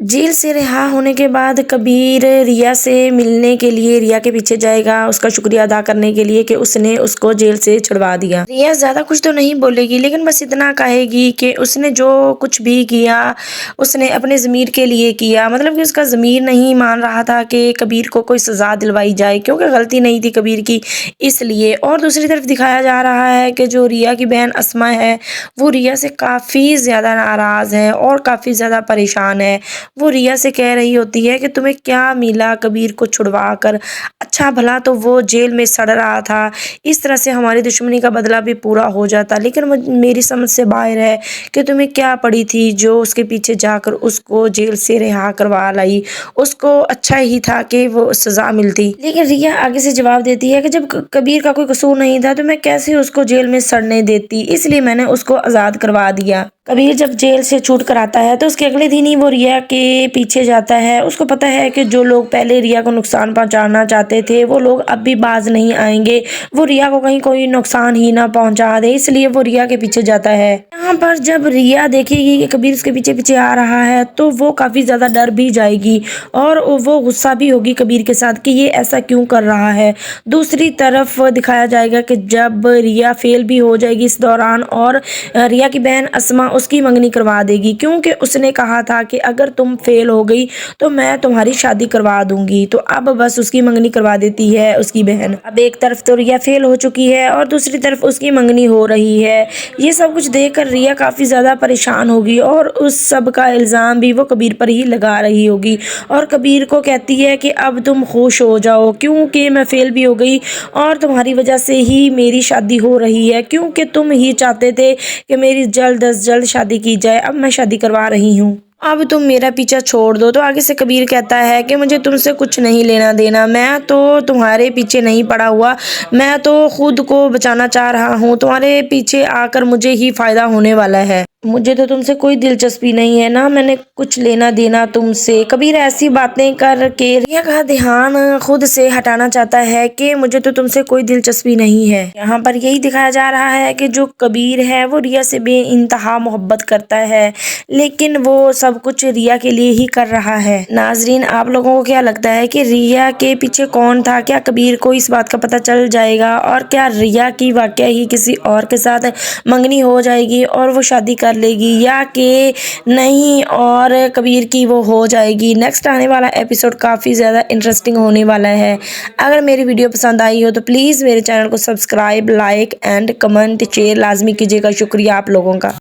Jail से रिहा होने के बाद कबीर रिया से मिलने के लिए रिया के पीछे जाएगा, उसका शुक्रिया अदा करने के लिए कि उसने उसको जेल से छुड़वा दिया। रिया ज्यादा कुछ तो नहीं बोलेगी, लेकिन बस इतना कहेगी कि उसने जो कुछ भी किया उसने अपने ज़मीर के लिए किया। मतलब कि उसका ज़मीर नहीं मान रहा था कि कबीर को कोई सज़ा दिलवाई जाए, क्योंकि गलती नहीं थी कबीर की, इसलिए। और दूसरी तरफ दिखाया जा रहा है कि जो रिया की बहन अस्मा है वो रिया से काफ़ी ज़्यादा नाराज़ है और काफ़ी ज़्यादा परेशान है। वो रिया से कह रही होती है कि तुम्हें क्या मिला कबीर को छुड़वा कर, अच्छा भला तो वो जेल में सड़ रहा था, इस तरह से हमारी दुश्मनी का बदला भी पूरा हो जाता। लेकिन मेरी समझ से बाहर है कि तुम्हें क्या पड़ी थी जो उसके पीछे जाकर उसको जेल से रिहा करवा लाई। उसको अच्छा ही था कि वो सज़ा मिलती। लेकिन रिया आगे से जवाब देती है कि जब कबीर का कोई कसूर नहीं था तो मैं कैसे उसको जेल में सड़ने देती, इसलिए मैंने उसको आज़ाद करवा दिया। कबीर जब जेल से छूट कर आता है तो उसके अगले दिन ही वो रिया के पीछे जाता है। उसको पता है कि जो लोग पहले रिया को नुकसान पहुंचाना चाहते थे वो लोग अब भी बाज नहीं आएंगे, वो रिया को कहीं कोई नुकसान ही ना पहुंचा दे, इसलिए वो रिया के पीछे जाता है। यहाँ पर जब रिया देखेगी कि कबीर उसके पीछे पीछे आ रहा है तो वो काफ़ी ज़्यादा डर भी जाएगी और वो गुस्सा भी होगी कबीर के साथ कि ये ऐसा क्यों कर रहा है। दूसरी तरफ दिखाया जाएगा कि जब रिया फेल भी हो जाएगी इस दौरान और रिया की बहन अस्मा उसकी मंगनी करवा देगी, क्योंकि उसने कहा था कि अगर तुम फेल हो गई तो मैं तुम्हारी शादी करवा दूंगी। तो अब बस उसकी मंगनी करवा देती है उसकी बहन। अब एक तरफ तो रिया फेल हो चुकी है और दूसरी तरफ उसकी मंगनी हो रही है। ये सब कुछ देखकर रिया काफ़ी ज़्यादा परेशान होगी और उस सब का इल्ज़ाम भी वो कबीर पर ही लगा रही होगी और कबीर को कहती है कि अब तुम खुश हो जाओ, क्योंकि मैं फेल भी हो गई और तुम्हारी वजह से ही मेरी शादी हो रही है, क्योंकि तुम ही चाहते थे कि मेरी जल्द अज जल्द शादी की जाए। अब मैं शादी करवा रही हूँ, अब तुम मेरा पीछा छोड़ दो। तो आगे से कबीर कहता है कि मुझे तुमसे कुछ नहीं लेना देना, मैं तो तुम्हारे पीछे नहीं पड़ा हुआ, मैं तो खुद को बचाना चाह रहा हूँ, तुम्हारे पीछे आकर मुझे ही फ़ायदा होने वाला है, मुझे तो तुमसे कोई दिलचस्पी नहीं है ना, मैंने कुछ लेना देना तुमसे। कबीर ऐसी बातें करके रिया का ध्यान खुद से हटाना चाहता है कि मुझे तो तुमसे कोई दिलचस्पी नहीं है। यहाँ पर यही दिखाया जा रहा है कि जो कबीर है वो रिया से बेइंतहा मोहब्बत करता है, लेकिन वो सब कुछ रिया के लिए ही कर रहा है। नाजरीन, आप लोगों को क्या लगता है कि रिया के पीछे कौन था? क्या कबीर को इस बात का पता चल जाएगा और क्या रिया की वाकई ही किसी और के साथ मंगनी हो जाएगी और वो शादी कर लेगी, या कि नहीं और कबीर की वो हो जाएगी? नेक्स्ट आने वाला एपिसोड काफ़ी ज़्यादा इंटरेस्टिंग होने वाला है। अगर मेरी वीडियो पसंद आई हो तो प्लीज़ मेरे चैनल को subscribe, like and comment share लाजमी कीजिएगा। शुक्रिया आप लोगों का।